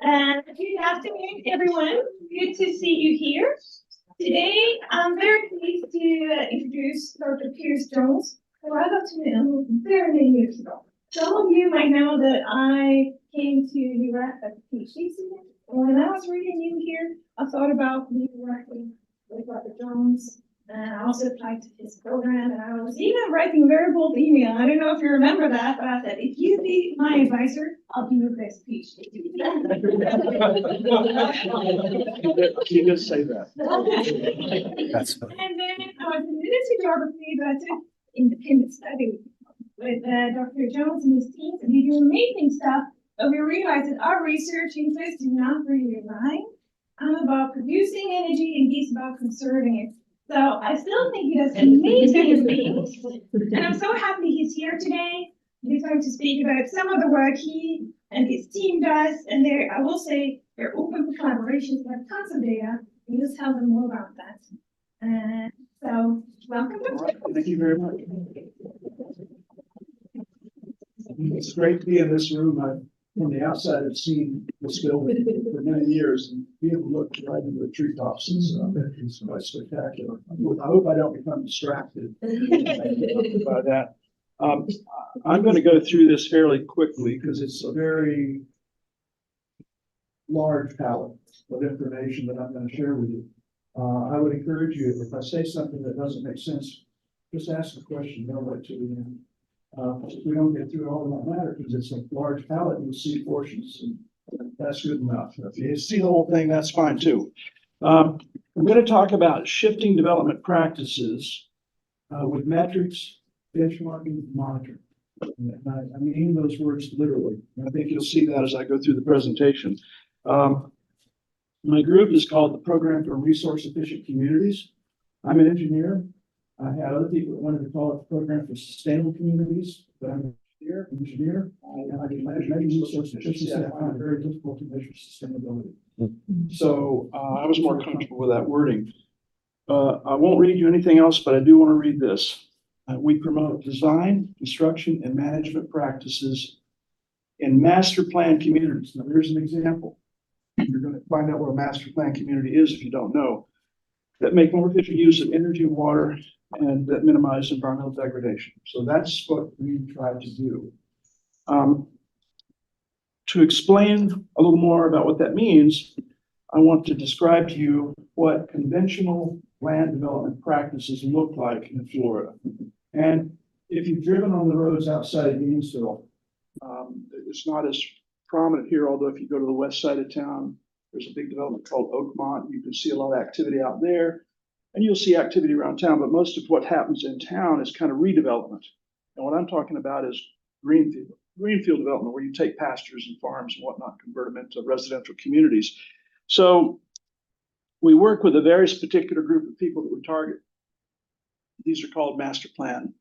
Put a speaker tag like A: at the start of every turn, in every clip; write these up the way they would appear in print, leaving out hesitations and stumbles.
A: Good afternoon, everyone. Good to see you here. Today, I'm very pleased to introduce Dr. Piers Jones, who I got to know very many years ago. Some of you might know that I came to US as a PhD student. When I was really new here, I thought about me working with Dr. Jones. And I also applied to his program, and I was even writing a very bold email. I don't know if you remember that, but I said, if you be my advisor, I'll be your best PhD.
B: You did say that.
C: That's funny.
A: And then I was in geography, but I took independent study with Dr. Jones and his team, and he do amazing stuff. But we realized that our research interests do not really align. I'm about producing energy, and he's about conserving it. So I still think he does amazing things, and I'm so happy he's here today. He's going to speak about some of the work he and his team does, and I will say, they're open for collaborations. They have tons of data. We just tell them more about that. So welcome.
B: Thank you very much. It's great to be in this room. From the outside, I've seen this building for many years and be able to look right into the treetops. It's quite spectacular. I hope I don't become distracted by that. I'm going to go through this fairly quickly because it's a very large palette of information that I'm going to share with you. I would encourage you, if I say something that doesn't make sense, just ask a question. Don't wait till the end. If we don't get through all of that matter, because it's a large palette, you'll see portions, and that's good enough. If you see the whole thing, that's fine too. I'm going to talk about shifting development practices with metrics, benchmarking, monitoring. And I mean those words literally. And I think you'll see that as I go through the presentation. My group is called the Program for Resource Efficient Communities. I'm an engineer. I had other people that wanted to call it the Program for Sustainable Communities, but I'm an engineer, and I can measure resource efficiency. I find it very difficult to measure sustainability. So I was more comfortable with that wording. I won't read you anything else, but I do want to read this. We promote design, construction, and management practices in master plan communities. Now, there's an example. You're going to find out what a master plan community is if you don't know. That make more efficient use of energy and water, and that minimize environmental degradation. So that's what we try to do. To explain a little more about what that means, I want to describe to you what conventional land development practices look like in Florida. And if you've driven on the roads outside of Gainesville, it's not as prominent here, although if you go to the west side of town, there's a big development called Oakmont. You can see a lot of activity out there. And you'll see activity around town, but most of what happens in town is kind of redevelopment. And what I'm talking about is greenfield development, where you take pastures and farms and whatnot, convert them into residential communities. So we work with a very particular group of people that we target. These are called master plan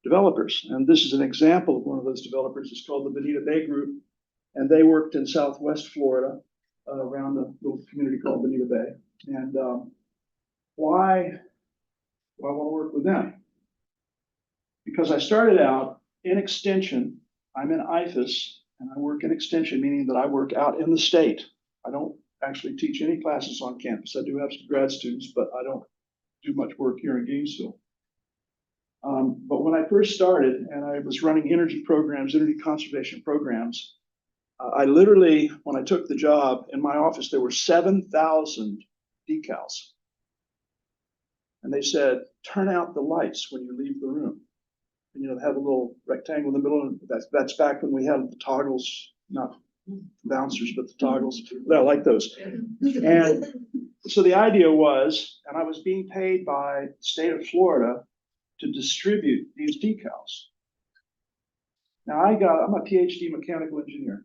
B: developers. And this is an example of one of those developers. It's called the Bonita Bay Group. And they worked in Southwest Florida around a little community called Bonita Bay. And why do I want to work with them? Because I started out in extension. I'm in IFAS, and I work in extension, meaning that I work out in the state. I don't actually teach any classes on campus. I do have some grad students, but I don't do much work here in Gainesville. But when I first started, and I was running energy programs, energy conservation programs, I literally, when I took the job, in my office, there were 7,000 decals. And they said, turn out the lights when you leave the room. And, you know, they have a little rectangle in the middle. And that's back when we had the toggles, not bouncers, but the toggles. I like those. And so the idea was, and I was being paid by the state of Florida to distribute these decals. Now I'm a PhD mechanical engineer.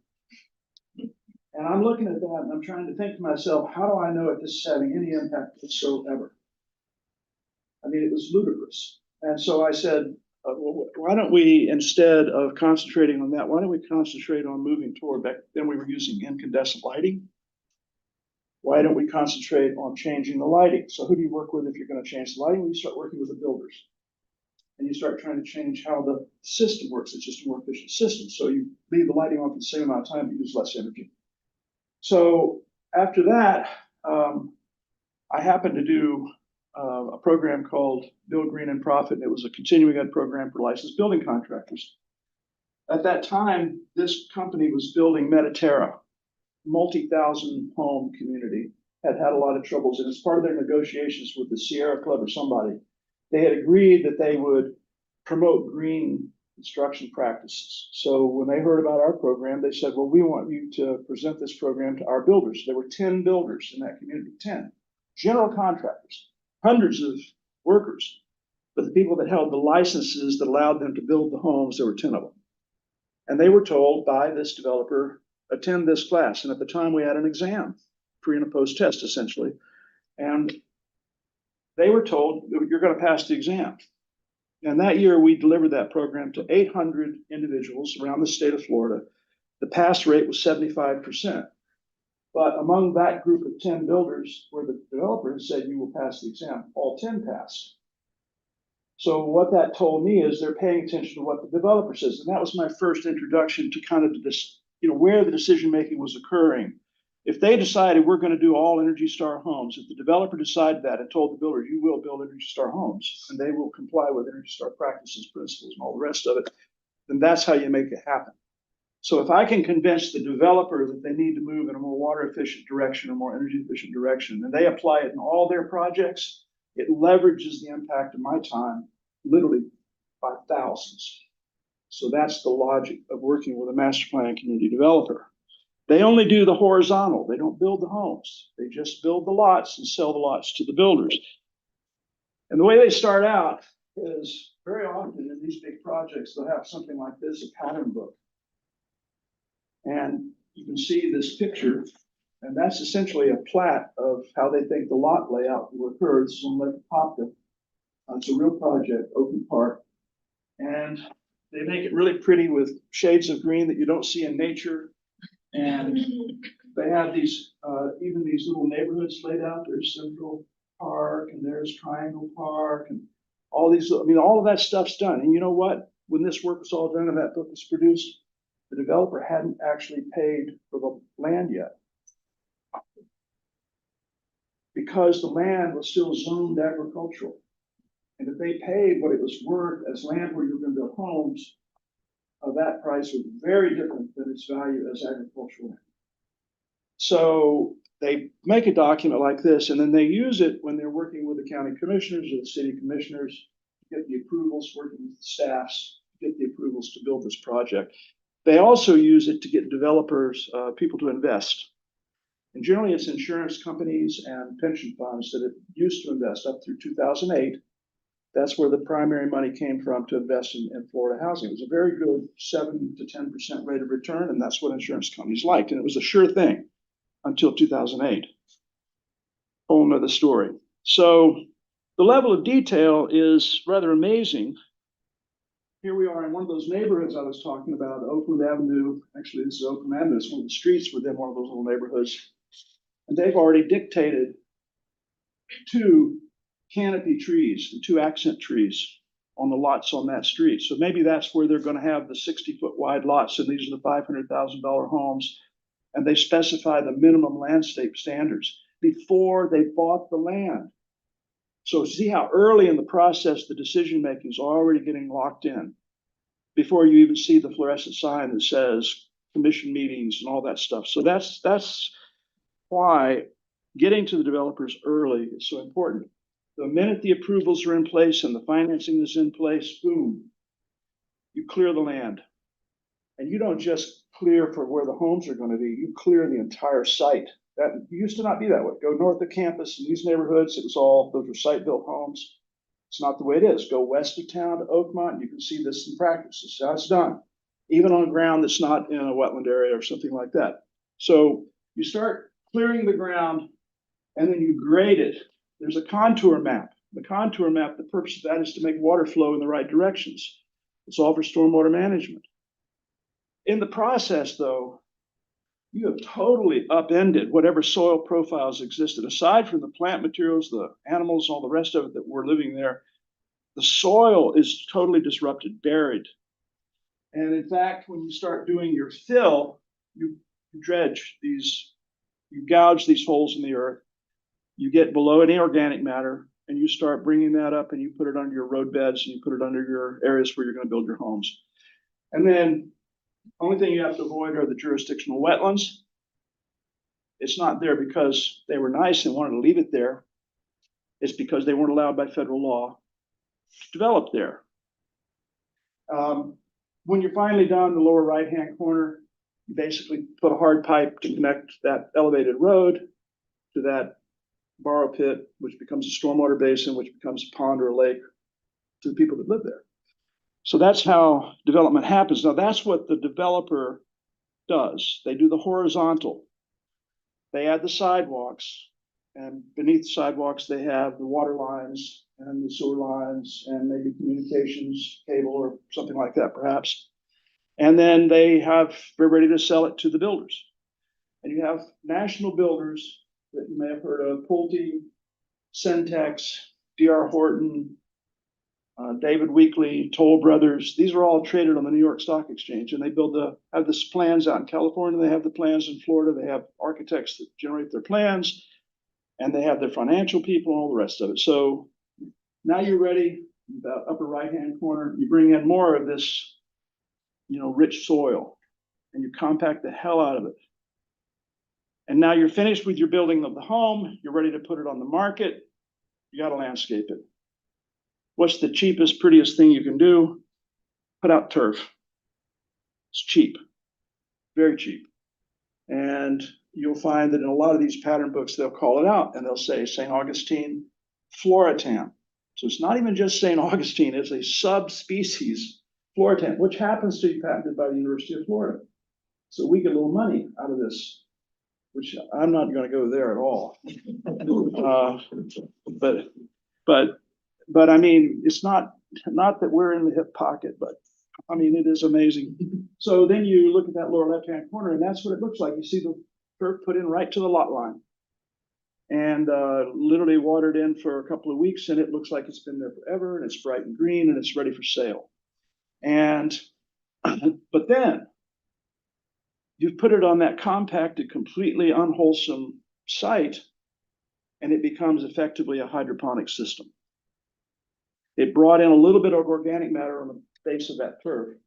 B: And I'm looking at that and I'm trying to think to myself, how do I know if this is having any impact whatsoever? I mean, it was ludicrous. And so I said, well, why don't we, instead of concentrating on that, why don't we concentrate on moving toward, back then we were using incandescent lighting. Why don't we concentrate on changing the lighting? So who do you work with if you're going to change the lighting? Well, you start working with the builders. And you start trying to change how the system works. It's just a more efficient system. So you leave the lighting on for the same amount of time, but use less energy. So after that, I happened to do a program called Build Green and Profit. And it was a continuing ed program for licensed building contractors. At that time, this company was building Mediterra, multi-thousand home community, had had a lot of troubles. And as part of their negotiations with the Sierra Club or somebody, they had agreed that they would promote green construction practices. So when they heard about our program, they said, well, we want you to present this program to our builders. There were 10 builders in that community, 10 general contractors, hundreds of workers. But the people that held the licenses that allowed them to build the homes, there were 10 of them. And they were told by this developer, attend this class. And at the time we had an exam, pre and a post test essentially. And they were told, you're going to pass the exam. And that year we delivered that program to 800 individuals around the state of Florida. The pass rate was 75%. But among that group of 10 builders where the developer said you will pass the exam, all 10 passed. So what that told me is they're paying attention to what the developer says. And that was my first introduction to kind of this, where the decision-making was occurring. If they decided we're going to do all Energy Star homes, if the developer decided that and told the builder, you will build Energy Star homes, and they will comply with Energy Star practices, principles, and all the rest of it, then that's how you make it happen. So if I can convince the developer that they need to move in a more water efficient direction or more energy efficient direction, and they apply it in all their projects, it leverages the impact of my time literally by thousands. So that's the logic of working with a master plan community developer. They only do the horizontal. They don't build the homes. They just build the lots and sell the lots to the builders. And the way they start out is very often in these big projects, they'll have something like this, a pattern book. And you can see this picture, and that's essentially a plat of how they think the lot layout will occur. This is on Lake Apopka. It's a real project, Open Park. And they make it really pretty with shades of green that you don't see in nature. And they have these, even these little neighborhoods laid out. There's Central Park, and there's Triangle Park, and all these, all of that stuff's done. And you know what? When this work was all done and that book was produced, the developer hadn't actually paid for the land yet, because the land was still zoned agricultural. And if they paid what it was worth as land where you were going to build homes, that price was very different than its value as agricultural land. So they make a document like this, and then they use it when they're working with the county commissioners or the city commissioners to get the approvals, working with the staffs to get the approvals to build this project. They also use it to get developers, people to invest. And generally it's insurance companies and pension funds that have used to invest up through 2008. That's where the primary money came from to invest in Florida housing. It was a very good 7 to 10% rate of return, and that's what insurance companies liked. And it was a sure thing until 2008. Whole nother story. So the level of detail is rather amazing. Here we are in one of those neighborhoods I was talking about, Oakland Avenue. Actually, this is Oakland Avenue. It's one of the streets within one of those little neighborhoods. And they've already dictated 2 canopy trees and 2 accent trees on the lots on that street. So maybe that's where they're going to have the 60-foot wide lots, and these are the $500,000 homes. And they specify the minimum landscape standards before they bought the land. So see how early in the process the decision making is already getting locked in before you even see the fluorescent sign that says commission meetings and all that stuff. So that's why getting to the developers early is so important. The minute the approvals are in place and the financing is in place, boom, you clear the land. And you don't just clear for where the homes are going to be, you clear the entire site. That used to not be that way. Go north of campus in these neighborhoods, those were site-built homes. It's not the way it is. Go west of town to Oakmont, you can see this in practice. This is how it's done, even on ground that's not in a wetland area or something like that. So you start clearing the ground, and then you grade it. There's a contour map. The contour map, the purpose of that is to make water flow in the right directions. It's all for stormwater management. In the process, though, you have totally upended whatever soil profiles existed. Aside from the plant materials, the animals, all the rest of it that were living there, the soil is totally disrupted, buried. And in fact, when you start doing your fill, you dredge these gouge these holes in the earth, you get below any organic matter, and you start bringing that up and you put it under your road beds and you put it under your areas where you're going to build your homes. And then the only thing you have to avoid are the jurisdictional wetlands. It's not there because they were nice and wanted to leave it there. It's because they weren't allowed by federal law to develop there. When you're finally down in the lower right-hand corner, you basically put a hard pipe to connect that elevated road to that borrow pit, which becomes a stormwater basin, which becomes a pond or a lake to the people that live there. So that's how development happens. Now, that's what the developer does. They do the horizontal. They add the sidewalks, and beneath the sidewalks, they have the water lines and the sewer lines and maybe communications cable or something like that, perhaps. And then they're ready to sell it to the builders. And you have national builders that you may have heard of: Pulte, Centex, D.R. Horton, David Weekley, Toll Brothers. These are all traded on the New York Stock Exchange, and they have the plans out in California. They have the plans in Florida. They have architects that generate their plans, and they have their financial people and all the rest of it. So now you're ready. About upper right-hand corner, you bring in more of this, rich soil, and you compact the hell out of it. And now you're finished with your building of the home. You're ready to put it on the market. You got to landscape it. What's the cheapest, prettiest thing you can do? Put out turf. It's cheap, very cheap. And you'll find that in a lot of these pattern books, they'll call it out and they'll say St. Augustine Floratam. So it's not even just St. Augustine, it's a subspecies Floratam, which happens to be patented by the University of Florida. So we get a little money out of this, which I'm not going to go there at all. But I mean, it's not that we're in the hip pocket, but I mean, it is amazing. So then you look at that lower left-hand corner, and that's what it looks like. You see the turf put in right to the lot line, and literally watered in for a couple of weeks, and it looks like it's been there forever, and it's bright and green, and it's ready for sale. And but then you put it on that compacted, completely unwholesome site, and it becomes effectively a hydroponic system. It brought in a little bit of organic matter on the base of that turf,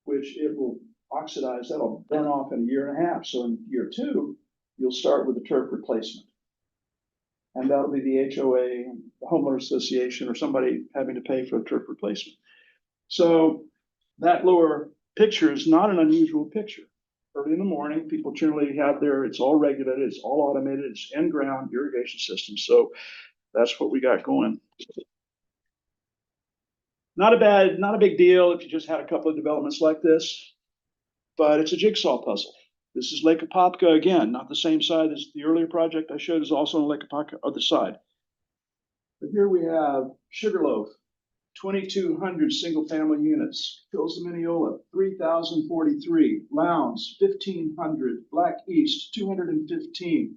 B: which it will oxidize. That'll burn off in a year and a half. So in year 2, you'll start with a turf replacement. And that'll be the HOA, the homeowner association, or somebody having to pay for a turf replacement. So that lower picture is not an unusual picture. Early in the morning, people generally have it's all regulated, it's all automated, it's in-ground irrigation system. So that's what we got going. Not a big deal if you just had a couple of developments like this, but it's a jigsaw puzzle. This is Lake Apopka again, not the same side as the earlier project I showed, is also on Lake Apopka other side. But here we have Sugarloaf, 2,200 single-family units. Hills of Mineola, 3,043. Lowndes, 1,500. Black East, 215.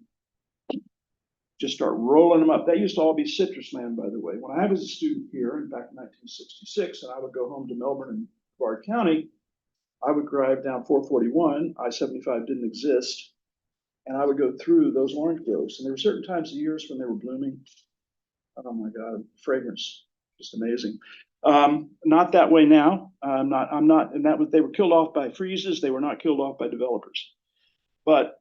B: Just start rolling them up. That used to all be citrus land, by the way. When I was a student here, back in 1966, and I would go home to Melbourne and Brevard County, I would drive down 441. I-75 didn't exist. And I would go through those orange groves. And there were certain times of years when they were blooming. Oh my God, fragrance, just amazing. Not that way now. I'm not, and they were killed off by freezes. They were not killed off by developers. But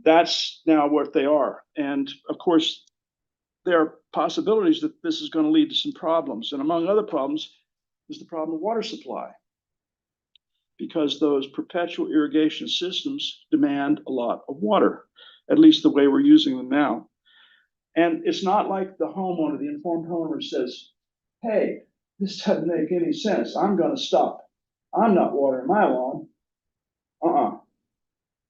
B: that's now what they are. And of course, there are possibilities that this is going to lead to some problems. And among other problems is the problem of water supply, because those perpetual irrigation systems demand a lot of water, at least the way we're using them now. And it's not like the homeowner, the informed homeowner says, hey, this doesn't make any sense. I'm going to stop. I'm not watering my lawn.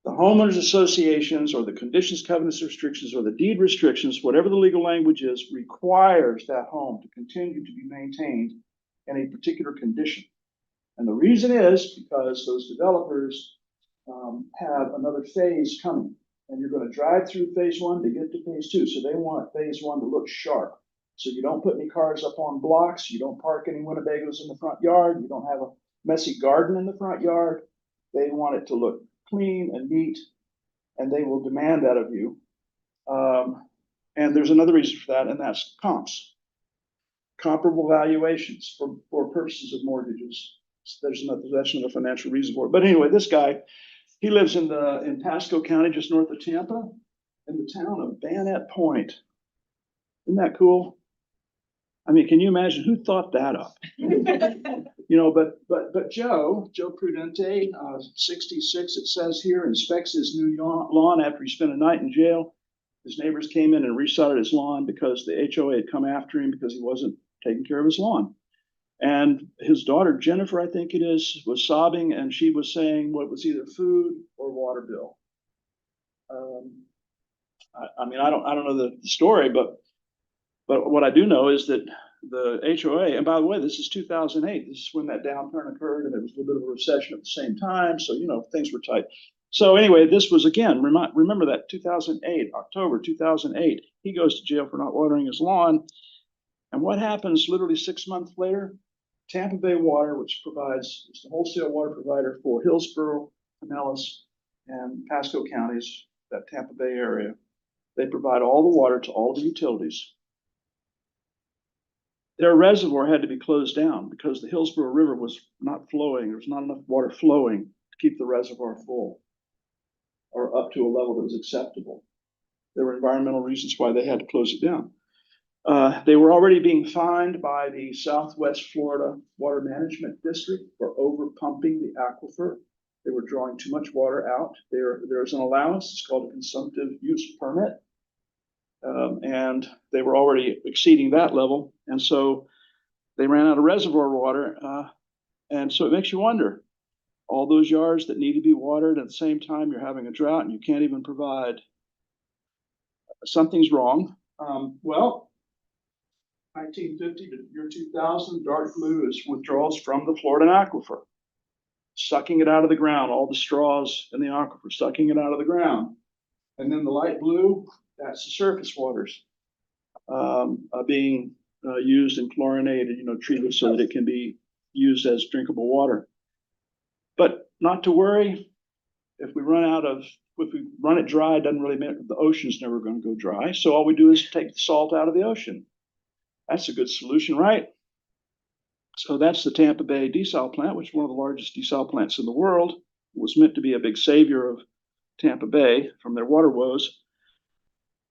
B: The homeowners associations or the conditions, covenants, restrictions, or the deed restrictions, whatever the legal language is, requires that home to continue to be maintained in a particular condition. And the reason is because those developers have another phase coming. And you're going to drive through phase 1 to get to phase 2. So they want phase 1 to look sharp. So you don't put any cars up on blocks. You don't park any Winnebagos in the front yard. You don't have a messy garden in the front yard. They want it to look clean and neat. and they will demand that of you. And there's another reason for that, and that's comps. Comparable valuations for purposes of mortgages. That's another financial reason for it. But anyway, this guy, he lives in Pasco County, just north of Tampa, in the town of Bayonet Point. Isn't that cool? I mean, can you imagine who thought that up? But Joe Prudente, 66, it says here, inspects his new lawn after he spent a night in jail. His neighbors came in and resodded his lawn because the HOA had come after him because he wasn't taking care of his lawn. And his daughter, Jennifer, I think it is, was sobbing, and she was saying what was either food or water bill. I don't know the story, but what I do know is that the HOA, and by the way, this is 2008. This is when that downturn occurred, and there was a little bit of a recession at the same time. So, things were tight. So anyway, this was, again, remember that 2008, October 2008, he goes to jail for not watering his lawn. And what happens literally 6 months later? Tampa Bay Water, which is the wholesale water provider for Hillsborough, Pinellas, and Pasco counties, that Tampa Bay area, they provide all the water to all the utilities. Their reservoir had to be closed down because the Hillsborough River was not flowing. There was not enough water flowing to keep the reservoir full or up to a level that was acceptable. There were environmental reasons why they had to close it down. They were already being fined by the Southwest Florida Water Management District for over pumping the aquifer. They were drawing too much water out. There's an allowance. It's called a consumptive use permit. And they were already exceeding that level. And so they ran out of reservoir water. And so it makes you wonder, all those yards that need to be watered at the same time, you're having a drought and you can't even provide. Something's wrong. 1950 to year 2000, dark blue is withdrawals from the Florida aquifer, sucking it out of the ground, all the straws in the aquifer, sucking it out of the ground. And then the light blue, that's the surface waters being used and chlorinated, treated so that it can be used as drinkable water. But not to worry, if we run it dry, it doesn't really matter. The ocean's never going to go dry. So all we do is take the salt out of the ocean. That's a good solution, right? So that's the Tampa Bay desal plant, which is one of the largest desal plants in the world. It was meant to be a big savior of Tampa Bay from their water woes.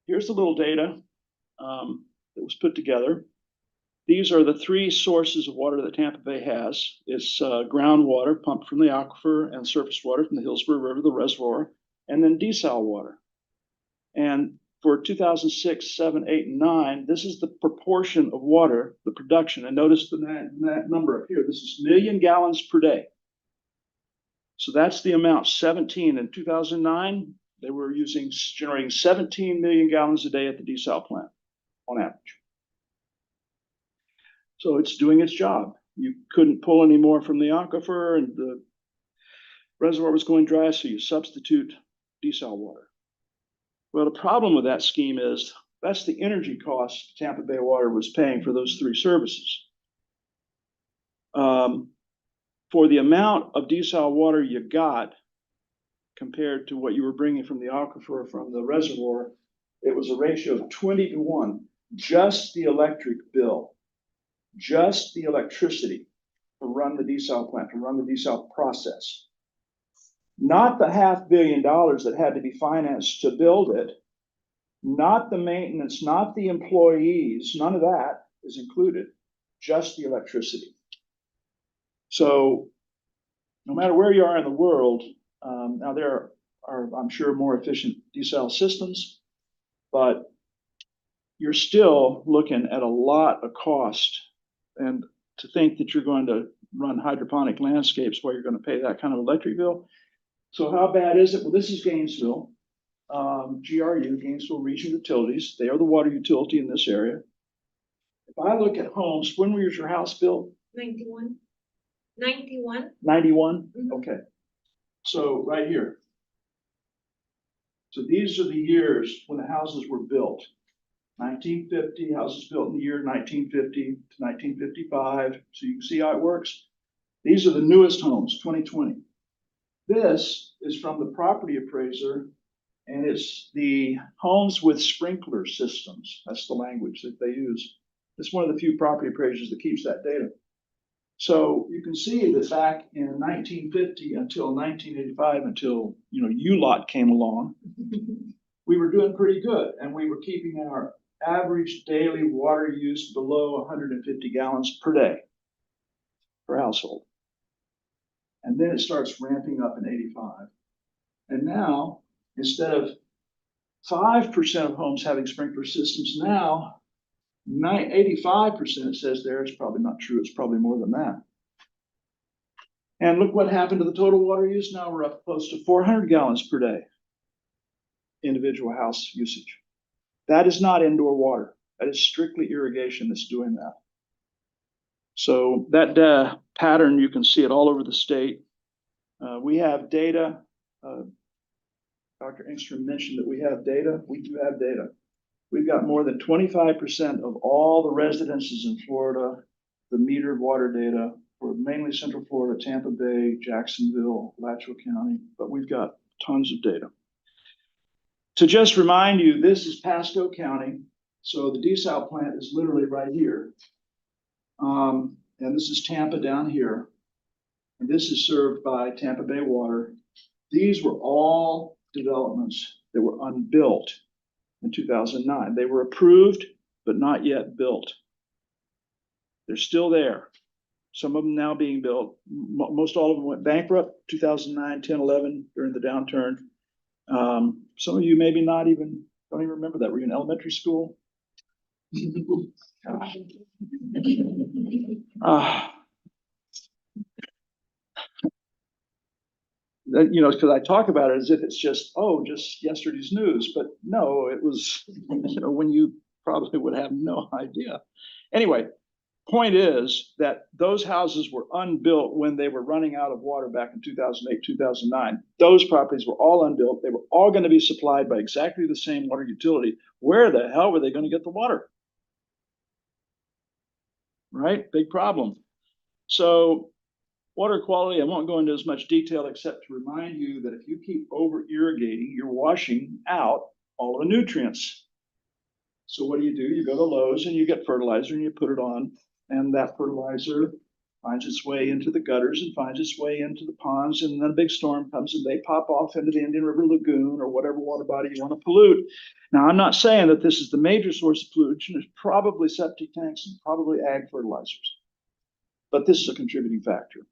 B: Here's the little data that was put together. These are the three sources of water that Tampa Bay has. It's groundwater pumped from the aquifer and surface water from the Hillsborough River, the reservoir, and then desal water. And for 2006, 7, 8, and 9, this is the proportion of water, the production. And notice that number up here. This is million gallons per day. So that's the amount, 17. In 2009, they were generating 17 million gallons a day at the desal plant on average. So it's doing its job. You couldn't pull any more from the aquifer and the reservoir was going dry, so you substitute desal water. Well, the problem with that scheme is that's the energy cost Tampa Bay Water was paying for those three services. For the amount of desal water you got compared to what you were bringing from the aquifer, from the reservoir, it was a ratio of 20 to 1. Just the electric bill, just the electricity to run the desal plant, to run the desal process. Not the $500 million that had to be financed to build it, not the maintenance, not the employees, none of that is included, just the electricity. So no matter where you are in the world, now there are, I'm sure, more efficient desal systems, but you're still looking at a lot of cost. And to think that you're going to run hydroponic landscapes while you're going to pay that kind of electric bill. So how bad is it? Well, this is Gainesville, GRU, Gainesville Regional Utilities. They are the water utility in this area. If I look at homes, when was your house built?
A: 91.
B: 91?
A: Mm-hmm.
B: Okay. So right here. So these are the years when the houses were built. 1950, houses built in the year 1950 to 1955. So you can see how it works. These are the newest homes, 2020. This is from the property appraiser And it's the homes with sprinkler systems. That's the language that they use. It's one of the few property appraisers that keeps that data. So you can see that back in 1950 until 1985, until ULOT came along, we were doing pretty good, and we were keeping our average daily water use below 150 gallons per day per household. And then it starts ramping up in 85. And now, instead of 5% of homes having sprinkler systems, now 85% it says there. It's probably not true. It's probably more than that. And look what happened to the total water use. Now we're up close to 400 gallons per day, individual house usage. That is not indoor water. That is strictly irrigation that's doing that. So that pattern, you can see it all over the state. We have data. Dr. Engstrom mentioned that we have data. We do have data. We've got more than 25% of all the residences in Florida, the metered water data for mainly Central Florida, Tampa Bay, Jacksonville, Alachua County, but we've got tons of data. To just remind you, this is Pasco County. So the desal plant is literally right here. And this is Tampa down here. And this is served by Tampa Bay Water. These were all developments that were unbuilt in 2009. They were approved, but not yet built. They're still there. Some of them now being built. Most all of them went bankrupt 2009, 10, 11 during the downturn. Some of you maybe don't even remember that. Were you in elementary school? Because I talk about it as if it's just yesterday's news, but no, it was, when you probably would have no idea. Anyway, point is that those houses were unbuilt when they were running out of water back in 2008, 2009. Those properties were all unbuilt. They were all going to be supplied by exactly the same water utility. Where the hell were they going to get the water? Right? Big problem. So water quality, I won't go into as much detail except to remind you that if you keep over irrigating, you're washing out all the nutrients. So what do? You go to Lowe's and you get fertilizer and you put it on, and that fertilizer finds its way into the gutters and finds its way into the ponds, and then a big storm comes and they pop off into the Indian River Lagoon or whatever water body you want to pollute. Now, I'm not saying that this is the major source of pollution. It's probably septic tanks and probably ag fertilizers, but this is a contributing factor.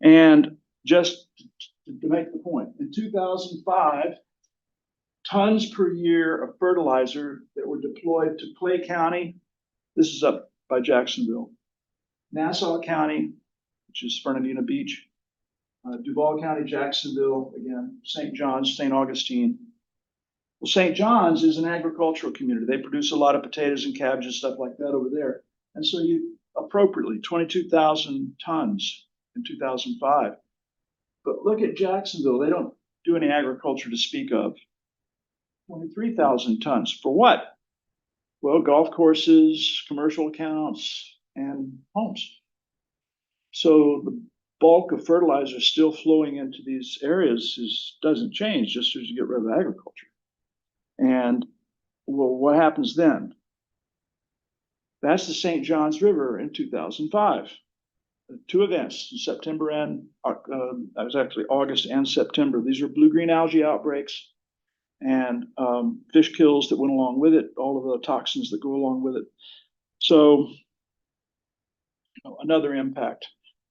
B: And just to make the point, in 2005, tons per year of fertilizer that were deployed to Clay County, this is up by Jacksonville, Nassau County, which is Fernandina Beach, Duval County, Jacksonville, again, St. John's, St. Augustine. Well, St. John's is an agricultural community. They produce a lot of potatoes and cabbages, stuff like that over there. And so you appropriately 22,000 tons in 2005. But look at Jacksonville. They don't do any agriculture to speak of. 23,000 tons. For what? Well, golf courses, commercial accounts, and homes. So the bulk of fertilizer still flowing into these areas doesn't change just as you get rid of agriculture. And well, what happens then? That's the St. Johns River in 2005. Two events in September and that was actually August and September. These are blue-green algae outbreaks and fish kills that went along with it, all of the toxins that go along with it. So another impact.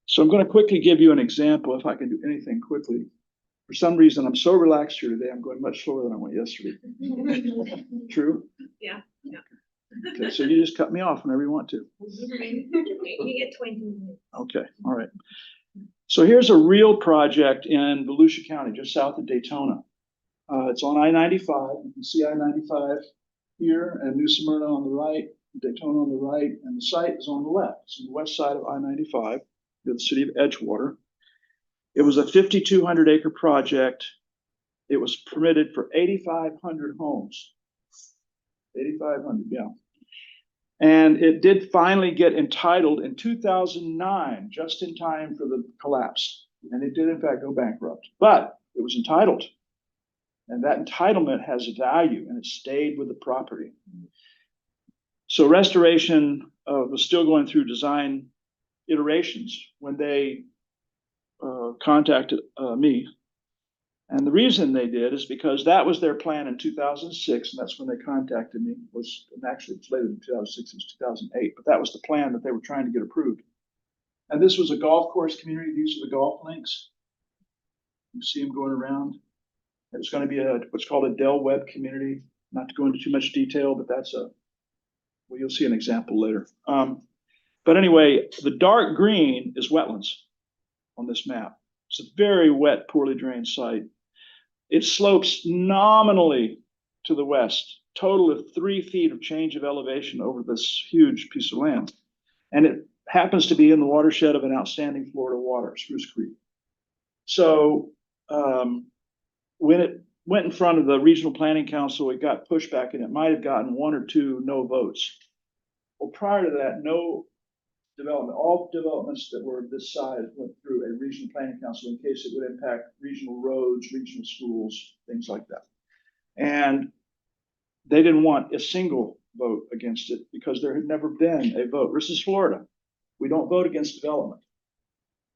B: So I'm going to quickly give you an example, if I can do anything quickly. For some reason, I'm so relaxed here today, I'm going much slower than I went yesterday. True?
A: Yeah.
B: Okay, so you just cut me off whenever you want to.
A: You get 20 minutes.
B: Okay, all right. So here's a real project in Volusia County, just south of Daytona. It's on I-95. You can see I-95 here and New Smyrna on the right, Daytona on the right, and the site is on the left. It's on the west side of I-95, near the city of Edgewater. It was a 5,200 acre project. It was permitted for 8,500 homes. 8,500, yeah. And it did finally get entitled in 2009, just in time for the collapse. And it did, in fact, go bankrupt. But it was entitled. And that entitlement has value and it stayed with the property. So restoration was still going through design iterations when they contacted me. And the reason they did is because that was their plan in 2006, and that's when they contacted me. And actually, it's later than 2006, it was 2008, but that was the plan that they were trying to get approved. And this was a golf course community. These are the golf links. You see them going around. It was going to be what's called a Del Webb community. Not to go into too much detail, but well, you'll see an example later. But anyway, the dark green is wetlands on this map. It's a very wet, poorly drained site. It slopes nominally to the west, total of 3 feet of change of elevation over this huge piece of land. And it happens to be in the watershed of an outstanding Florida water, Spruce Creek. So when it went in front of the Regional Planning Council, it got pushback and it might have gotten 1 or 2 no votes. Well, prior to that, no development, all developments that were this size went through a regional planning council in case it would impact regional roads, regional schools, things like that. And they didn't want a single vote against it because there had never been a vote. This is Florida. We don't vote against development.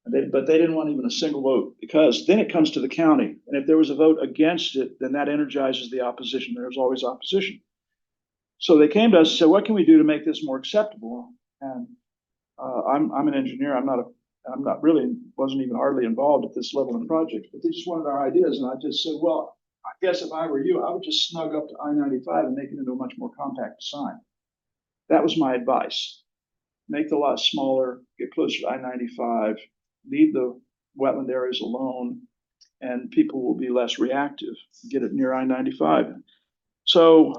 B: But they didn't want even a single vote because then it comes to the county. And if there was a vote against it, then that energizes the opposition. There's always opposition. So they came to us and said, what can we do to make this more acceptable? And I'm an engineer. Wasn't even hardly involved at this level in the project, but they just wanted our ideas. And I just said, well, I guess if I were you, I would just snug up to I-95 and make it into a much more compact design. That was my advice. Make the lot smaller, get closer to I-95, leave the wetland areas alone, and people will be less reactive. Get it near I-95. So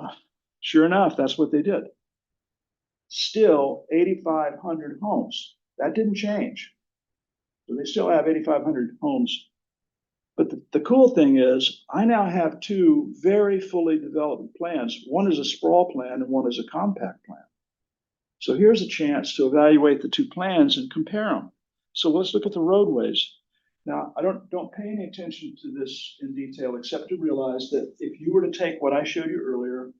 B: sure enough, that's what they did. Still 8,500 homes. That didn't change. So they still have 8,500 homes. But the cool thing is I now have 2 very fully developed plans. One is a sprawl plan and one is a compact plan. So here's a chance to evaluate the 2 plans and compare them. So let's look at the roadways. Now, I don't pay any attention to this in detail, except to realize that if you were to take what I showed you earlier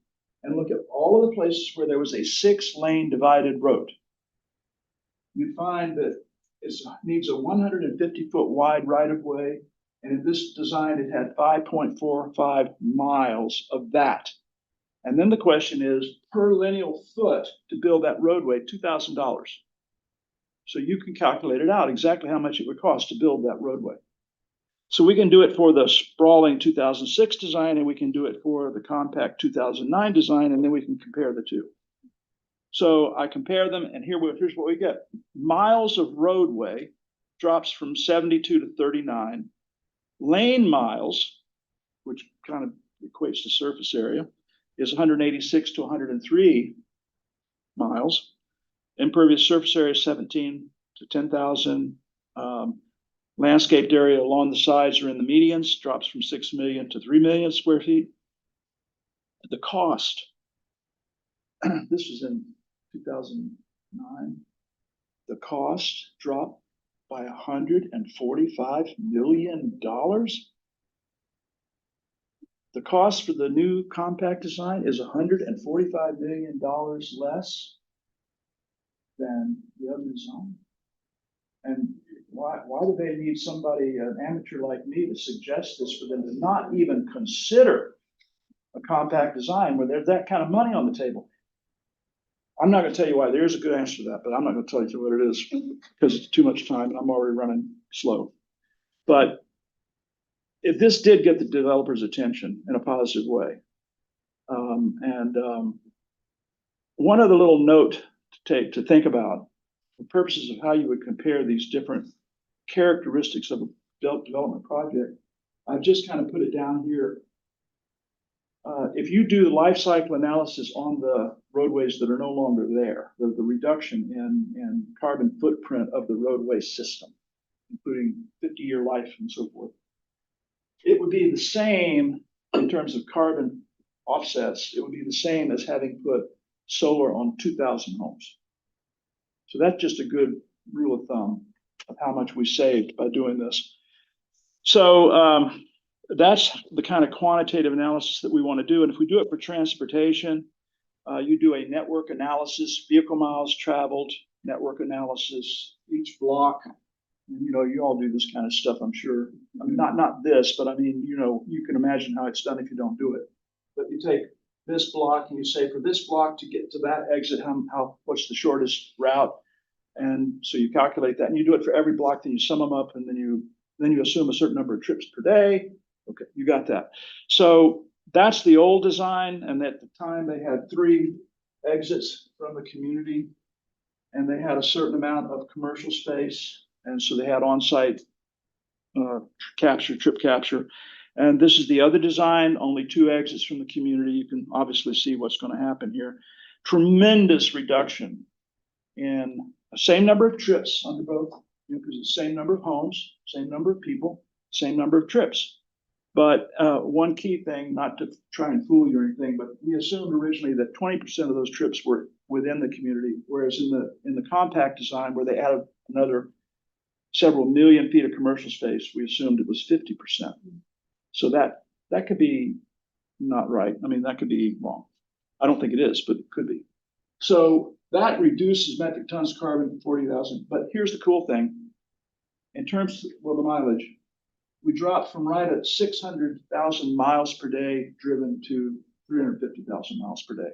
B: and look at all of the places where there was a 6-lane divided road, you'd find that it needs a 150-foot wide right-of-way. And in this design, it had 5.45 miles of that. And then the question is, per lineal foot to build that roadway, $2,000. So you can calculate it out exactly how much it would cost to build that roadway. So we can do it for the sprawling 2006 design, and we can do it for the compact 2009 design, and then we can compare the 2. So I compare them, and here's what we get. Miles of roadway drops from 72 to 39. Lane miles, which kind of equates to surface area, is 186 to 103 miles. Impervious surface area, 17 to 10,000. Landscaped area along the sides or in the medians drops from 6 million to 3 million square feet. The cost, this was in 2009, the cost dropped by $145 million. The cost for the new compact design is $145 million less than the other design. And why do they need somebody, an amateur like me, to suggest this for them to not even consider a compact design where there's that kind of money on the table? I'm not going to tell you why. There's a good answer to that, but I'm not going to tell you what it is because it's too much time and I'm already running slow. But if this did get the developer's attention in a positive way, one other little note to think about for purposes of how you would compare these different characteristics of a development project, I've just kind of put it down here. If you do the life cycle analysis on the roadways that are no longer there, the reduction in carbon footprint of the roadway system, including 50-year life and so forth, it would be the same in terms of carbon offsets. It would be the same as having put solar on 2,000 homes. So that's just a good rule of thumb of how much we saved by doing this. So that's the kind of quantitative analysis that we want to do. And if we do it for transportation, you do a network analysis, vehicle miles traveled, network analysis, each block. And, you all do this kind of stuff, I'm sure. I mean, not this, but I mean, you can imagine how it's done if you don't do it. But you take this block and you say, for this block to get to that exit, what's the shortest route? And so you calculate that and you do it for every block, then you sum them up, and then you assume a certain number of trips per day. Okay, you got that. So that's the old design. And at the time they had 3 exits from the community, and they had a certain amount of commercial space. And so they had on-site trip capture. And this is the other design, only 2 exits from the community. You can obviously see what's going to happen here. Tremendous reduction in the same number of trips under both, because it's the same number of homes, same number of people, same number of trips. But one key thing, not to try and fool you or anything, but we assumed originally that 20% of those trips were within the community, whereas in the compact design, where they added another several million feet of commercial space, we assumed it was 50%. So that could be not right. I mean, that could be wrong. I don't think it is, but it could be. So that reduces metric tons carbon to 40,000. But here's the cool thing. In terms of the mileage, we dropped from right at 600,000 miles per day driven to 350,000 miles per day.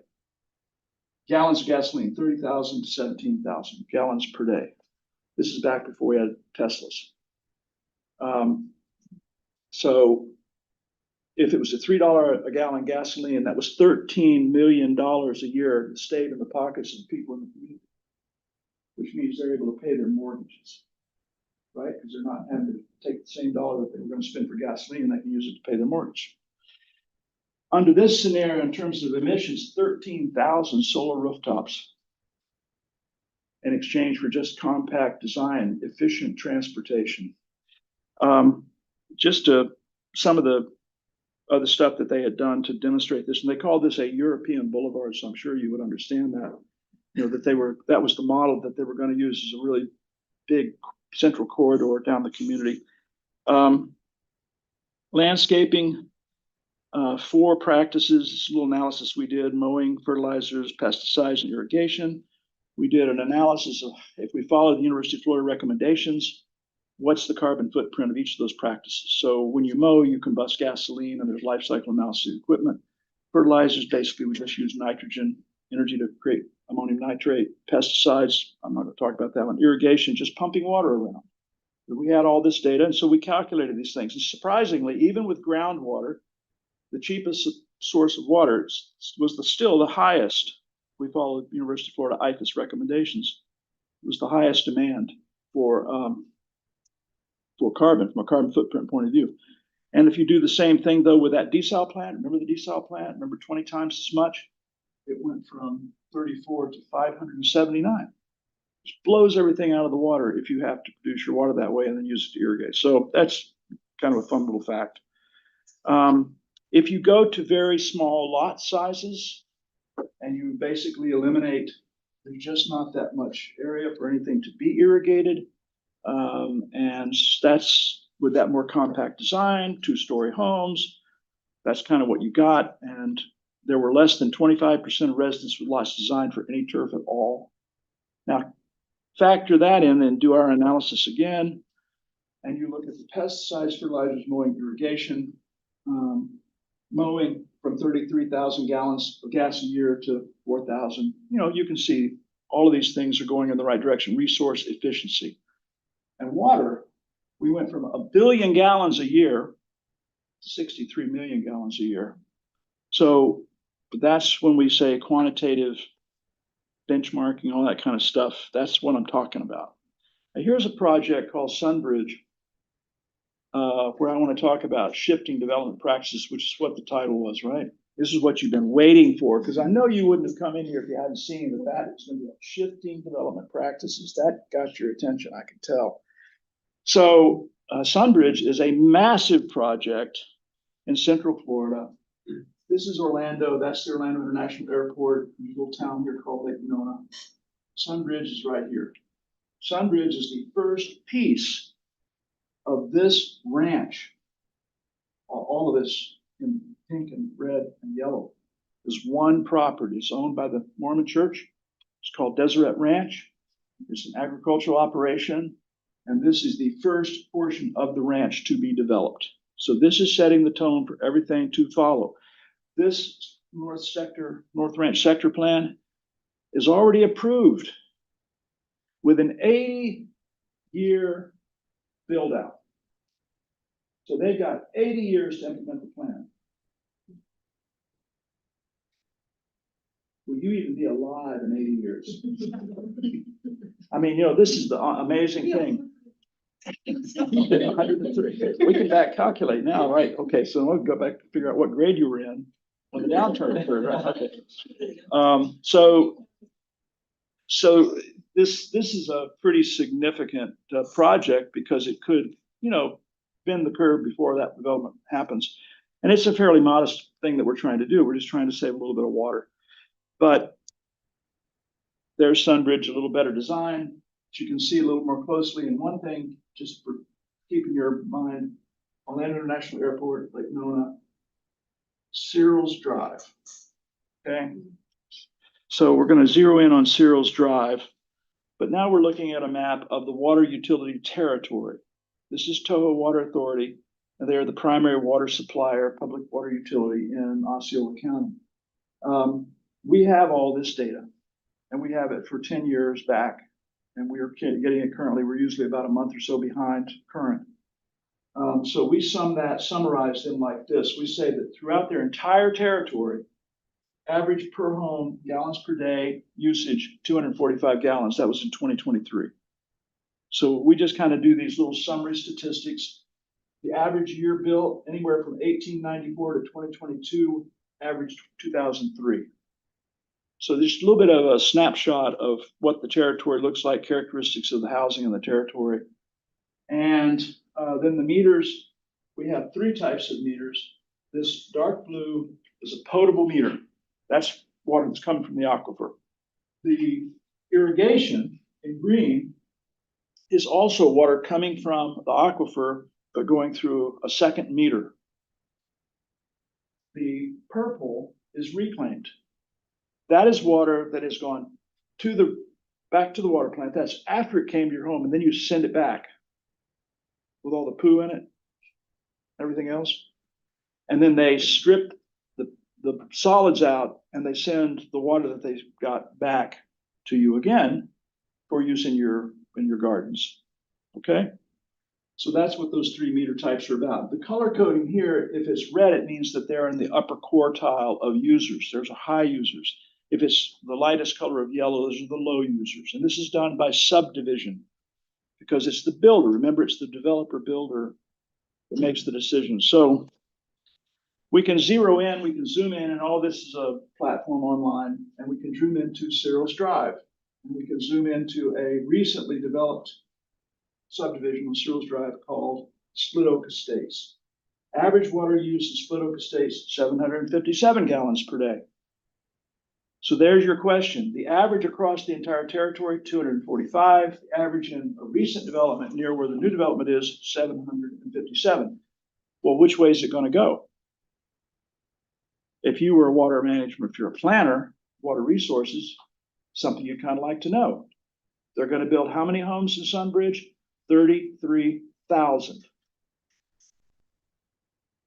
B: Gallons of gasoline, 30,000 to 17,000 gallons per day. This is back before we had Teslas. So if it was a $3 a gallon gasoline, that was $13 million a year that stayed in the pockets of people in the community, which means they're able to pay their mortgages, right? Because they're not having to take the same dollar that they were going to spend for gasoline, and they can use it to pay their mortgage. Under this scenario, in terms of emissions, 13,000 solar rooftops in exchange for just compact design, efficient transportation. Some of the other stuff that they had done to demonstrate this, and they called this a European boulevard, so I'm sure you would understand that. That was the model that they were going to use as a really big central corridor down the community. Landscaping, 4 practices, this little analysis we did: mowing, fertilizers, pesticides, and irrigation. We did an analysis of, if we follow the University of Florida recommendations, what's the carbon footprint of each of those practices? So when you mow, you combust gasoline, and there's life cycle analysis of equipment. Fertilizers, basically, we just use nitrogen energy to create ammonium nitrate. Pesticides, I'm not going to talk about that one. Irrigation, just pumping water around. We had all this data, and so we calculated these things. And surprisingly, even with groundwater, the cheapest source of water was still the highest. We followed University of Florida IFAS recommendations. It was the highest demand for carbon, from a carbon footprint point of view. And if you do the same thing, though, with that desal plant, remember the desal plant? Remember 20 times as much? It went from 34 to 579. It blows everything out of the water if you have to produce your water that way and then use it to irrigate. So that's kind of a fun little fact. If you go to very small lot sizes and you basically eliminate, there's just not that much area for anything to be irrigated. And that's with that more compact design, 2-story homes. That's kind of what you got. And there were less than 25% of residents with lots designed for any turf at all. Now, factor that in and do our analysis again. And you look at the pesticides, fertilizers, mowing, irrigation. Mowing from 33,000 gallons of gas a year to 4,000. You can see all of these things are going in the right direction. Resource efficiency. And water, we went from 1 billion gallons a year to 63 million gallons a year. So that's when we say quantitative benchmarking, all that kind of stuff. That's what I'm talking about. Now, here's a project called Sunbridge, where I want to talk about shifting development practices, which is what the title was, right? This is what you've been waiting for, because I know you wouldn't have come in here if you hadn't seen that is going to be shifting development practices. That got your attention, I can tell. So Sunbridge is a massive project in Central Florida. This is Orlando. That's the Orlando International Airport, a little town here called Lake Nona. Sunbridge is right here. Sunbridge is the first piece of this ranch. all of this in pink and red and yellow, is one property. It's owned by the Mormon Church. It's called Deseret Ranch. It's an agricultural operation, and this is the first portion of the ranch to be developed. So this is setting the tone for everything to follow. This North Ranch sector plan is already approved with an 80-year build out. So they've got 80 years to implement the plan. Will you even be alive in 80 years? I mean, this is the amazing thing. 103. We can back calculate now, right? Okay, so we'll go back to figure out what grade you were in when the downturn occurred, right? Okay. So this is a pretty significant project because it could, bend the curve before that development happens. And it's a fairly modest thing that we're trying to do. We're just trying to save a little bit of water. But there's Sunbridge, a little better design, that you can see a little more closely. And one thing, just for keeping your mind, Orlando International Airport, Lake Nona, Searles Drive. Okay. So we're going to zero in on Searles Drive, but now we're looking at a map of the water utility territory. This is Toho Water Authority, and they are the primary water supplier, public water utility in Osceola County. We have all this data, and we have it for 10 years back, and we are getting it currently. We're usually about a month or so behind current. So we summarize them like this. We say that throughout their entire territory, average per home gallons per day usage, 245 gallons. That was in 2023. So we just kind of do these little summary statistics. The average year built anywhere from 1894 to 2022, averaged 2003. So there's a little bit of a snapshot of what the territory looks like, characteristics of the housing in the territory. And then the meters, we have three types of meters. This dark blue is a potable meter. That's water that's coming from the aquifer. The irrigation in green is also water coming from the aquifer, but going through a second meter. The purple is reclaimed. That is water that has gone back to the water plant. That's after it came to your home, and then you send it back with all the poo in it, everything else. And then they strip the solids out, and they send the water that they got back to you again for use in your gardens. Okay? So that's what those 3 meter types are about. The color coding here, if it's red, it means that they're in the upper quartile of users. There's a high users. If it's the lightest color of yellow, those are the low users. And this is done by subdivision because it's the builder. Remember, it's the developer builder that makes the decision. So we can zero in, we can zoom in, and all this is a platform online, and we can zoom into Searles Drive. And we can zoom into a recently developed subdivision on Searles Drive called Split Oak Estates. Average water use in Split Oak Estates, 757 gallons per day. So there's your question. The average across the entire territory, 245. The average in a recent development near where the new development is, 757. Well, which way is it going to go? If you were a water management, if you're a planner, water resources, something you'd kind of like to know. They're going to build how many homes in Sunbridge? 33,000.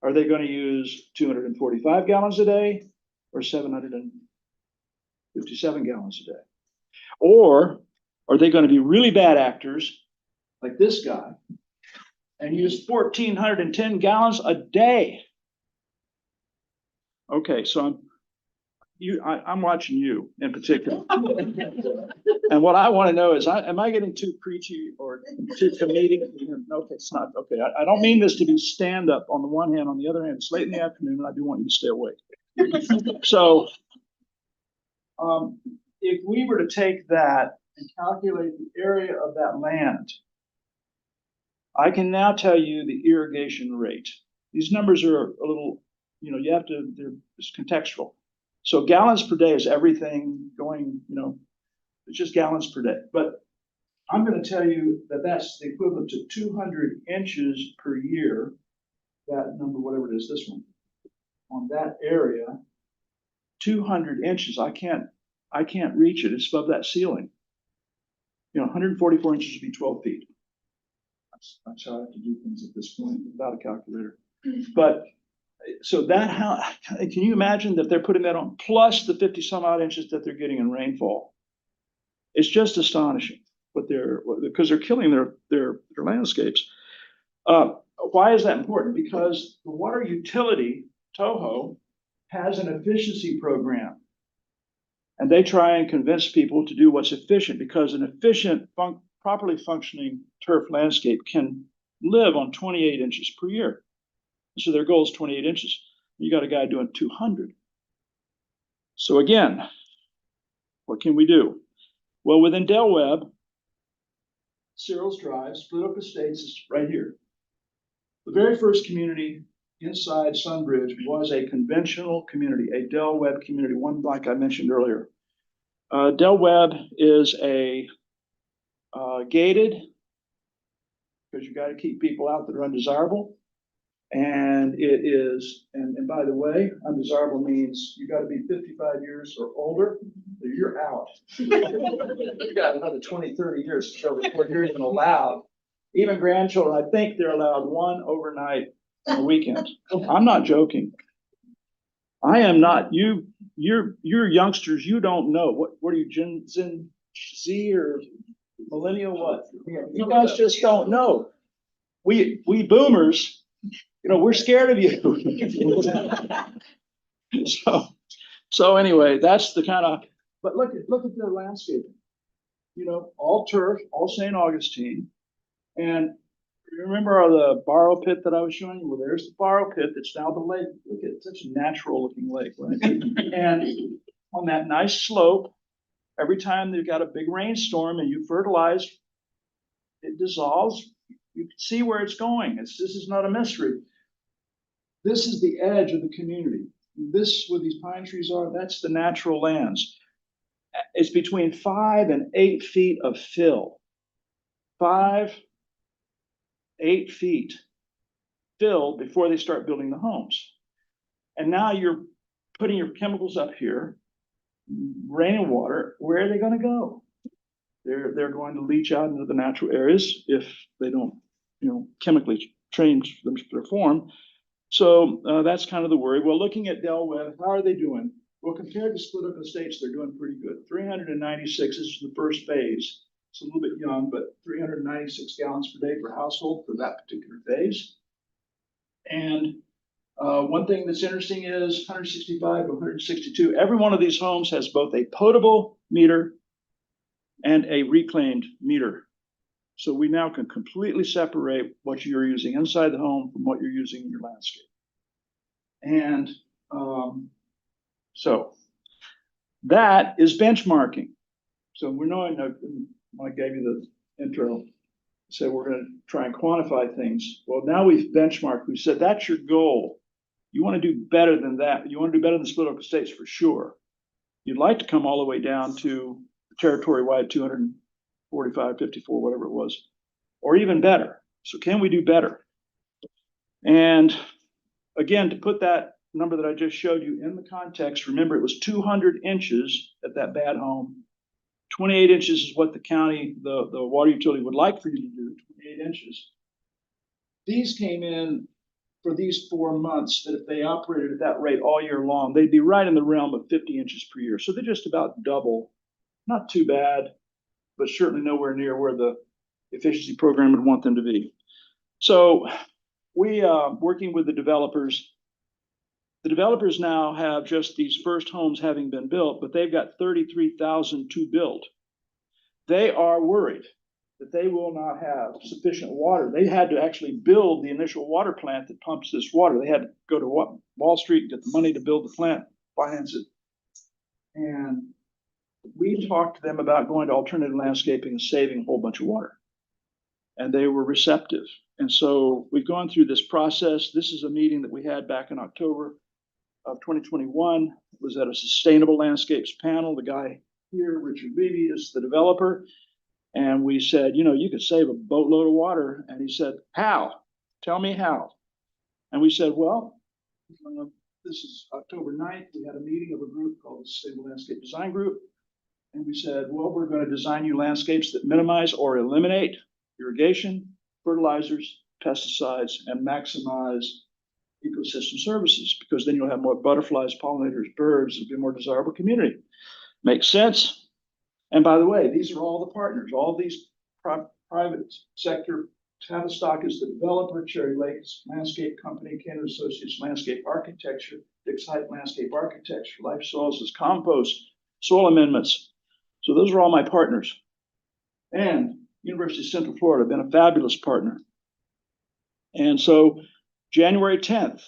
B: Are they going to use 245 gallons a day or 757 gallons a day? Or are they going to be really bad actors like this guy and use 1,410 gallons a day? Okay, so I'm watching you in particular. And what I want to know is, am I getting too preachy or too comedic? Okay, it's not. Okay, I don't mean this to be stand up on the one hand. On the other hand, it's late in the afternoon and I do want you to stay awake. So if we were to take that and calculate the area of that land, I can now tell you the irrigation rate. These numbers are a little, it's contextual. So gallons per day is everything going, it's just gallons per day. But I'm going to tell you that that's the equivalent to 200 inches per year that number, whatever it is, this one, on that area, 200 inches, I can't reach it. It's above that ceiling. 144 inches would be 12 feet. That's how I have to do things at this point without a calculator. But so that, how can you imagine that they're putting that on plus the 50 some odd inches that they're getting in rainfall? It's just astonishing because they're killing their landscapes. Why is that important? Because the water utility, Toho, has an efficiency program. And they try and convince people to do what's efficient, because an efficient, properly functioning turf landscape can live on 28 inches per year. So their goal is 28 inches. You got a guy doing 200. So again, what can we do? Well, within Del Webb, Cyril's Drive, Split Oak Estates is right here. The very first community inside Sunbridge was a conventional community, a Del Webb community, one like I mentioned earlier. Del Webb is a gated, because you got to keep people out that are undesirable. And it is, and by the way, undesirable means you got to be 55 years or older, or you're out. You got another 20, 30 years to show before you're even allowed. Even grandchildren, I think they're allowed one overnight on the weekend. I'm not joking. I am not. You're youngsters. You don't know what are you, Gen Z or millennial? What? You guys just don't know. We boomers, we're scared of you. So anyway, that's the kind of. But look at the landscaping. All turf, all St. Augustine, and remember the borrow pit that I was showing you? Well, there's the borrow pit that's now the lake. Look at it, such a natural looking lake, right? And on that nice slope, every time they've got a big rainstorm and you fertilize, it dissolves. You can see where it's going. This is not a mystery. This is the edge of the community. This, where these pine trees are, that's the natural lands. It's between 5 and 8 feet of fill. 5, 8 feet fill before they start building the homes. And now you're putting your chemicals up here, rain and water. Where are they going to go? They're going to leach out into the natural areas if they don't, chemically change them to their form. So that's kind of the worry. Well, looking at Del Webb, how are they doing? Well, compared to Split Oak Estates, they're doing pretty good. 396 is the first phase. It's a little bit young, but 396 gallons per day per household for that particular phase. And one thing that's interesting is 165 to 162. Every one of these homes has both a potable meter and a reclaimed meter. So we now can completely separate what you're using inside the home from what you're using in your landscape. And so that is benchmarking. So we're knowing, I gave you the intro, said we're going to try and quantify things. Well, now we've benchmarked. We said that's your goal. You want to do better than that. You want to do better than Split Oak Estates for sure. You'd like to come all the way down to territory-wide 245, 54, whatever it was, or even better. So can we do better? And again, to put that number that I just showed you in the context, remember it was 200 inches at that bad home. 28 inches is what the county, the water utility would like for you to do, 28 inches. These came in for these 4 months that if they operated at that rate all year long, they'd be right in the realm of 50 inches per year. So they're just about double. Not too bad, but certainly nowhere near where the efficiency program would want them to be. So we are working with the developers. The developers now have just these first homes having been built, but they've got 33,000 to build. They are worried that they will not have sufficient water. They had to actually build the initial water plant that pumps this water. They had to go to Wall Street and get the money to build the plant, finance it. And we talked to them about going to alternative landscaping and saving a whole bunch of water. And they were receptive. And so we've gone through this process. This is a meeting that we had back in October of 2021. It was at a Sustainable Landscapes panel. The guy here, Richard Levy, is the developer. And we said, you could save a boatload of water. And he said, how? Tell me how. And we said, well, this is October 9th. We had a meeting of a group called the Sustainable Landscape Design Group. And we said, well, we're going to design you landscapes that minimize or eliminate irrigation, fertilizers, pesticides, and maximize ecosystem services, because then you'll have more butterflies, pollinators, birds. It'll be a more desirable community. Makes sense? And by the way, these are all the partners, all these private sector. Tavistock is the developer, Cherry Lakes Landscape Company, Canada Associates Landscape Architecture, Dix Height Landscape Architecture, Life Soils is Compost, Soil Amendments. So those are all my partners. And University of Central Florida, been a fabulous partner. And so January 10th,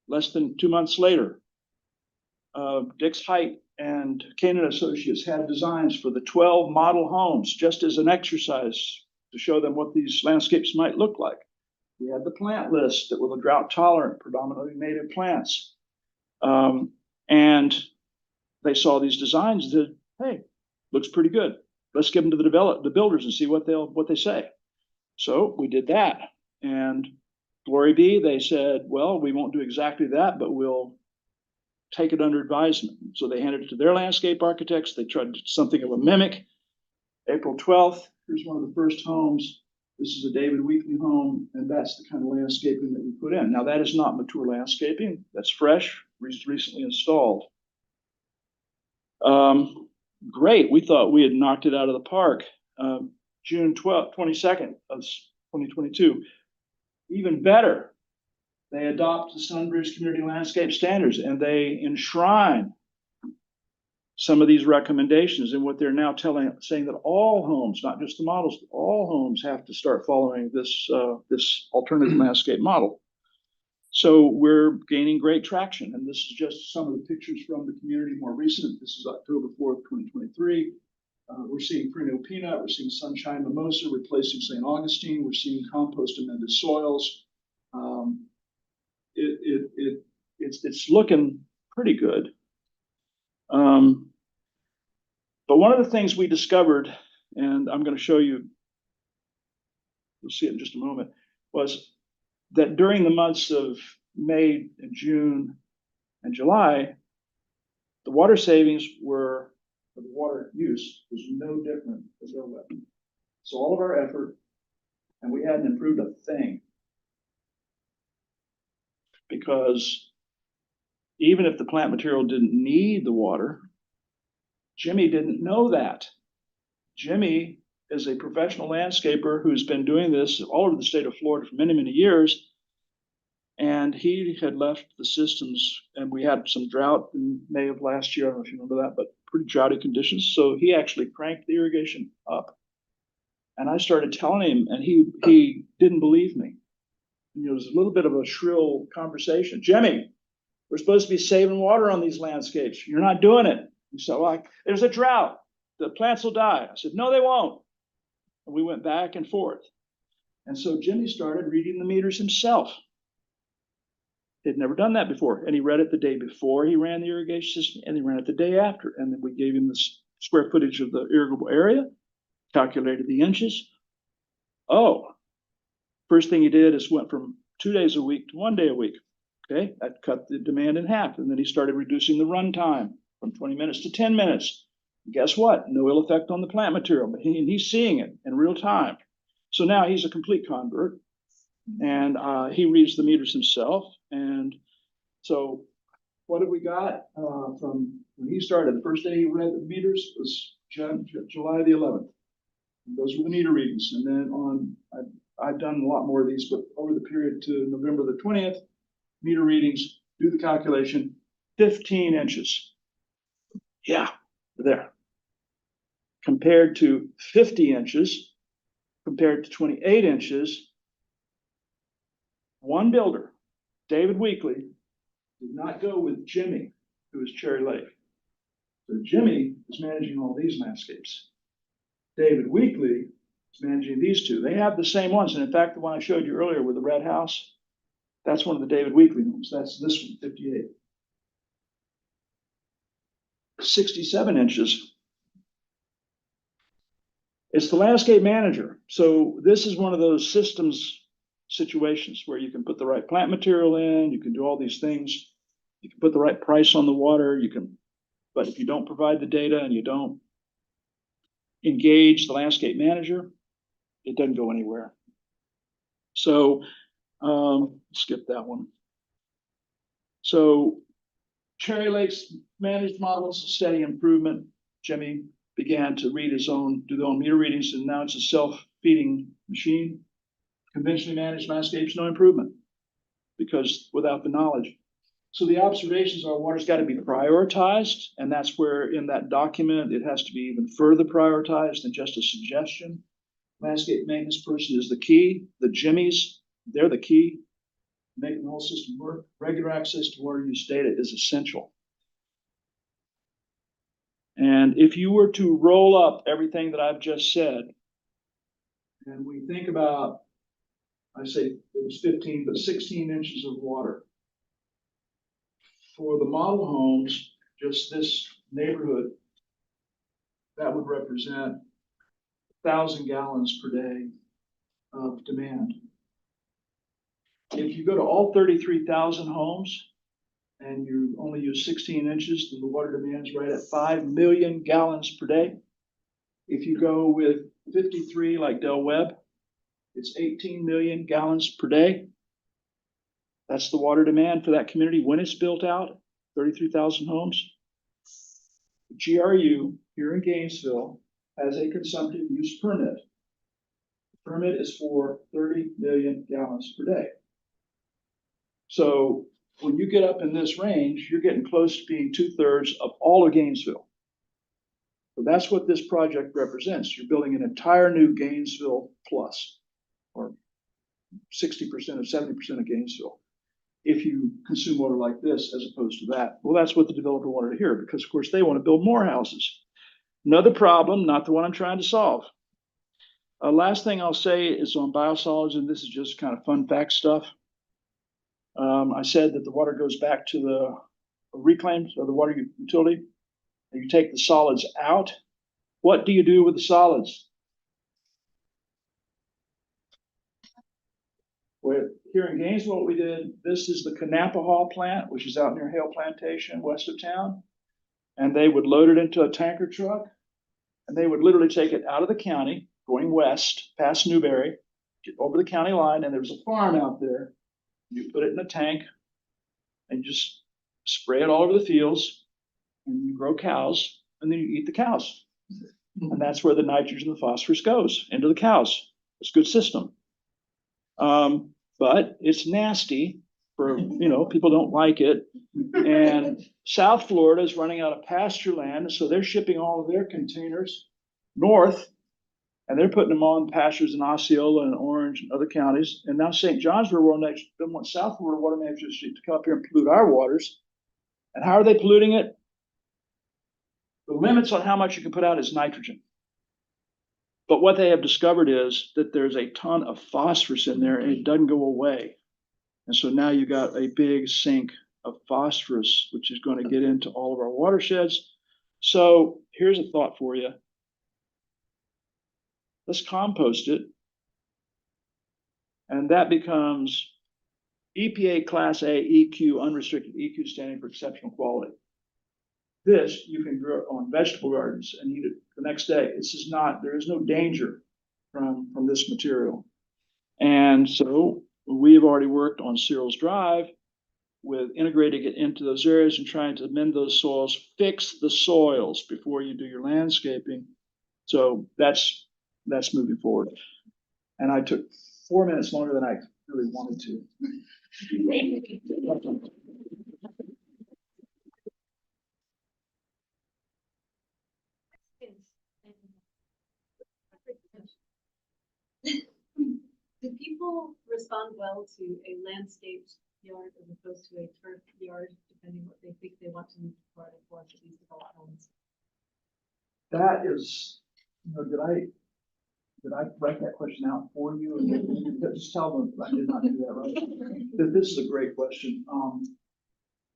B: less than 2 months later, Dix Height and Canaan Associates had designs for the 12 model homes, just as an exercise to show them what these landscapes might look like. We had the plant list that were the drought tolerant, predominantly native plants. And they saw these designs and said, hey, looks pretty good. Let's give them to the builders and see what they say. So we did that. And glory be, they said, well, we won't do exactly that, but we'll take it under advisement. So they handed it to their landscape architects. They tried something of a mimic. April 12th, here's one of the first homes. This is a David Weekley home, and that's the kind of landscaping that we put in. Now, that is not mature landscaping. That's fresh, recently installed. Great. We thought we had knocked it out of the park. June 22nd of 2022. Even better, they adopt the Sunbridge Community Landscape Standards, and they enshrine some of these recommendations. And what they're now saying that all homes, not just the models, all homes have to start following this alternative landscape model. So we're gaining great traction. And this is just some of the pictures from the community more recent. This is October 4th, 2023. We're seeing perennial peanut, we're seeing sunshine mimosa replacing St. Augustine, we're seeing compost amended soils. It's looking pretty good. But one of the things we discovered, and I'm going to show you, you'll see it in just a moment, was that during the months of May and June and July, the water savings were, the water use was no different as their weapon. So all of our effort, and we hadn't improved a thing. Because even if the plant material didn't need the water, Jimmy didn't know that. Jimmy is a professional landscaper who's been doing this all over the state of Florida for many, many years. And he had left the systems, and we had some drought in May of last year. I don't know if you remember that, but pretty droughty conditions. So he actually cranked the irrigation up. And I started telling him, and he didn't believe me. And it was a little bit of a shrill conversation. Jimmy, we're supposed to be saving water on these landscapes. You're not doing it. He said, well, there's a drought. The plants will die. I said, no, they won't. And we went back and forth. And so Jimmy started reading the meters himself. He'd never done that before. And he read it the day before he ran the irrigation system, and he ran it the day after. And then we gave him the square footage of the irrigable area, calculated the inches. Oh, first thing he did is went from 2 days a week to 1 day a week. Okay, that cut the demand in half. And then he started reducing the run time from 20 minutes to 10 minutes. Guess what? No ill effect on the plant material, but he's seeing it in real time. So now he's a complete convert, and he reads the meters himself. And so what have we got from when he started? The first day he read the meters was July the 11th. And those were the meter readings. And then I've done a lot more of these, but over the period to November the 20th, meter readings, do the calculation, 15 inches. Yeah, there. Compared to 50 inches, compared to 28 inches, one builder, David Weekley, did not go with Jimmy, who is Cherry Lake. So Jimmy is managing all these landscapes. David Weekley is managing these two. They have the same ones. And in fact, the one I showed you earlier with the red house, that's one of the David Weekley homes. That's this one, 58. 67 inches. It's the landscape manager. So this is one of those systems situations where you can put the right plant material in, you can do all these things, you can put the right price on the water, but if you don't provide the data and you don't engage the landscape manager, it doesn't go anywhere. So, skip that one. So Cherry Lake's managed models, steady improvement. Jimmy began to do his own meter readings, and now it's a self-feeding machine. Conventionally managed landscapes, no improvement, because without the knowledge. So the observations are water's got to be prioritized, and that's where in that document, it has to be even further prioritized than just a suggestion. Landscape maintenance person is the key. The Jimmies, they're the key. Making the whole system work. Regular access to water use data is essential. And if you were to roll up everything that I've just said, and we think about, I say it was 15, but 16 inches of water. For the model homes, just this neighborhood, that would represent 1,000 gallons per day of demand. If you go to all 33,000 homes and you only use 16 inches, then the water demand is right at 5 million gallons per day. If you go with 53 like Del Webb, it's 18 million gallons per day. That's the water demand for that community when it's built out, 33,000 homes. GRU here in Gainesville has a consumptive use permit. The permit is for 30 million gallons per day. So when you get up in this range, you're getting close to being 2/3 of all of Gainesville. So that's what this project represents. You're building an entire new Gainesville plus, or 60% or 70% of Gainesville, if you consume water like this as opposed to that. Well, that's what the developer wanted to hear, because of course they want to build more houses. Another problem, not the one I'm trying to solve. Last thing I'll say is on biosolids, and this is just kind of fun fact stuff. I said that the water goes back to the reclaimed, or the water utility, and you take the solids out. What do you do with the solids? Well, here in Gainesville, what we did, this is the Kanapahaw plant, which is out near Hale Plantation, west of town. And they would load it into a tanker truck, and they would literally take it out of the county, going west, past Newberry, get over the county line, and there was a farm out there. You put it in a tank, and you just spray it all over the fields, and you grow cows, and then you eat the cows. And that's where the nitrogen and the phosphorus goes, into the cows. It's a good system. But it's nasty for, people don't like it. And South Florida is running out of pasture land, so they're shipping all of their containers north, and they're putting them on pastures in Osceola and Orange and other counties. And now St. Johns River next, they want South Florida water managers to come up here and pollute our waters. And how are they polluting it? The limits on how much you can put out is nitrogen. But what they have discovered is that there's a ton of phosphorus in there, and it doesn't go away. And so now you got a big sink of phosphorus, which is going to get into all of our watersheds. So here's a thought for you. Let's compost it. And that becomes EPA Class A EQ, unrestricted EQ, standing for exceptional quality. This you can grow on vegetable gardens and eat it the next day. There is no danger from this material. And so we have already worked on Cyril's Drive with integrating it into those areas and trying to amend those soils, fix the soils before you do your landscaping. So that's moving forward. And I took 4 minutes longer than I really wanted to.
D: Do people respond well to a landscaped yard as opposed to a turf yard, depending what they think they want to move part of for these developed homes?
B: That is, did I write that question out for you? And just tell them I did not do that, right? This is a great question,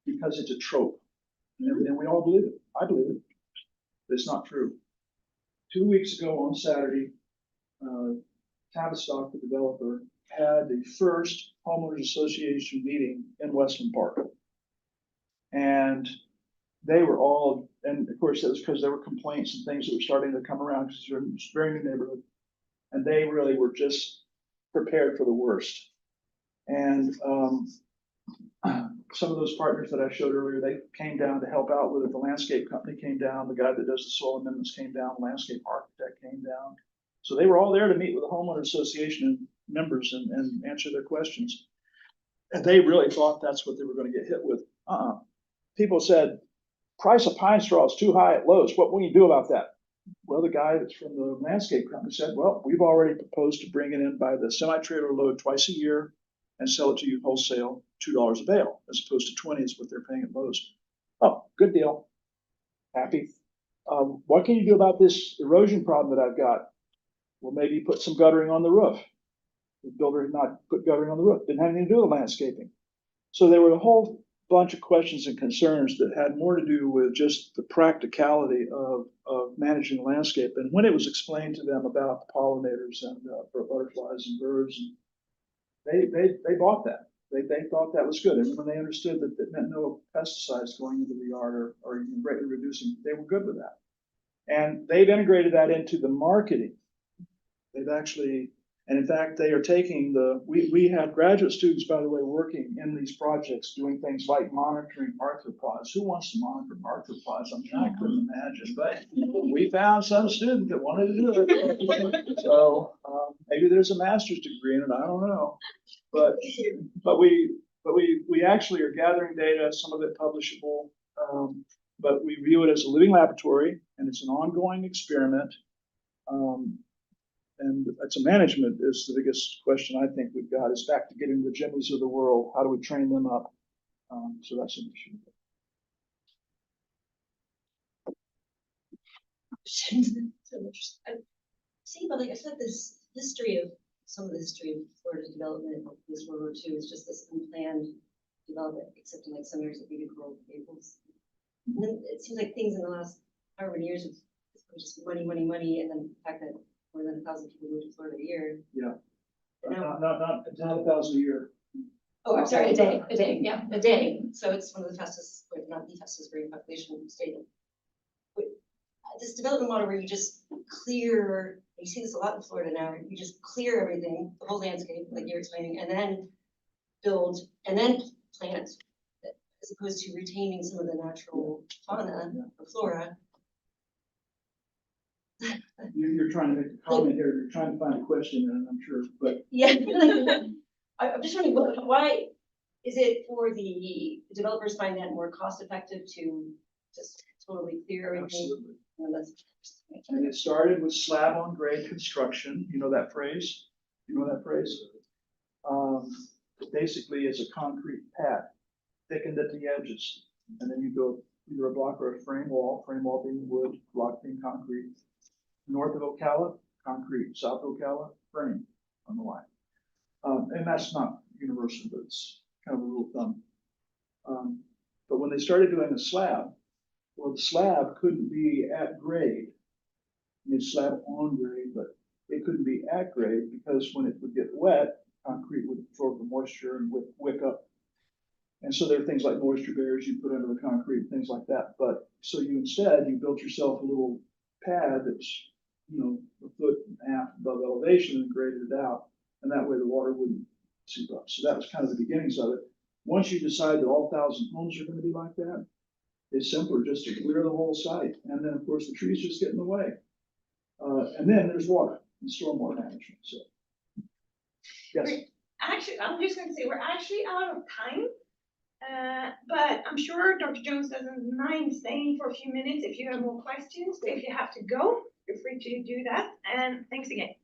B: because it's a trope, and we all believe it. I believe it, but it's not true. 2 weeks ago on Saturday, Tavistock, the developer, had the first homeowners association meeting in Western Park. And they were all, and of course, it was because there were complaints and things that were starting to come around because they're in a very new neighborhood. And they really were just prepared for the worst. And some of those partners that I showed earlier, they came down to help out with it. The landscape company came down, the guy that does the soil amendments came down, the landscape architect came down. So they were all there to meet with the homeowner association members and answer their questions. And they really thought that's what they were going to get hit with. People said, price of pine straw is too high at Lowe's. What will you do about that? Well, the guy that's from the landscape company said, well, we've already proposed to bring it in by the semi-trailer load twice a year and sell it to you wholesale, $2 a bale, as opposed to 20 is what they're paying at Lowe's. Oh, good deal. Happy. What can you do about this erosion problem that I've got? Well, maybe put some guttering on the roof. The builder had not put guttering on the roof. Didn't have anything to do with landscaping. So there were a whole bunch of questions and concerns that had more to do with just the practicality of managing the landscape. And when it was explained to them about the pollinators and butterflies and birds, they bought that. They thought that was good. And when they understood that it meant no pesticides going into the yard or even greatly reducing, they were good with that. And they've integrated that into the marketing. They've actually, and in fact, they are taking we have graduate students, by the way, working in these projects, doing things like monitoring arthropods. Who wants to monitor arthropods? I mean, I couldn't imagine, but we found some student that wanted to do it. So maybe there's a master's degree in it. I don't know, but we actually are gathering data, some of it publishable, but we view it as a living laboratory, and it's an ongoing experiment. And it's a management is the biggest question I think we've got is back to getting the Jimmies of the world. How do we train them up? So that's an issue.
E: So interesting. See, but like I said, this history of some of the history of Florida development this World War II is just this unplanned development, except in like some areas that maybe grow maples. And then it seems like things in the last however many years have just money, and then the fact that more than 1,000 people move to Florida a year.
B: Yeah.
E: Now,
B: Not 1,000 a year.
E: oh, I'm sorry, a day, yeah, a day. So it's one of the fastest, or not the fastest growing population state. But this development model where you just clear, you see this a lot in Florida now, where you just clear everything, the whole landscape, like you're explaining, and then build, and then plant, as opposed to retaining some of the natural fauna or flora.
B: You're trying to make a comment here. You're trying to find a question, and I'm sure, but
E: Yeah, I'm just wondering, why is it for the developers find that more cost effective to just totally clear everything?
B: absolutely.
E: No, that's
B: And it started with slab on grade construction. You know that phrase? You know that phrase? Basically, it's a concrete pad, thickened at the edges, and then you go either a block or a frame wall being wood, block being concrete. North of Ocala, concrete. South of Ocala, frame on the line. And that's not universal, but it's kind of a rule of thumb. But when they started doing a slab, well, the slab couldn't be at grade. I mean, slab on grade, but it couldn't be at grade because when it would get wet, concrete would absorb the moisture and wick up. And so there are things like moisture barriers you put under the concrete, things like that. But so you built yourself a little pad that's, a foot and a half above elevation and graded it out. And that way the water wouldn't seep up. So that was kind of the beginnings of it. Once you decide that all 1,000 homes are going to be like that, it's simpler just to clear the whole site. And then, of course, the trees just get in the way. And then there's water and stormwater management. So, yes.
A: Actually, I'm just going to say we're actually out of time. But I'm sure Dr. Jones doesn't mind staying for a few minutes if you have more questions. If you have to go, you're free to do that. And thanks again.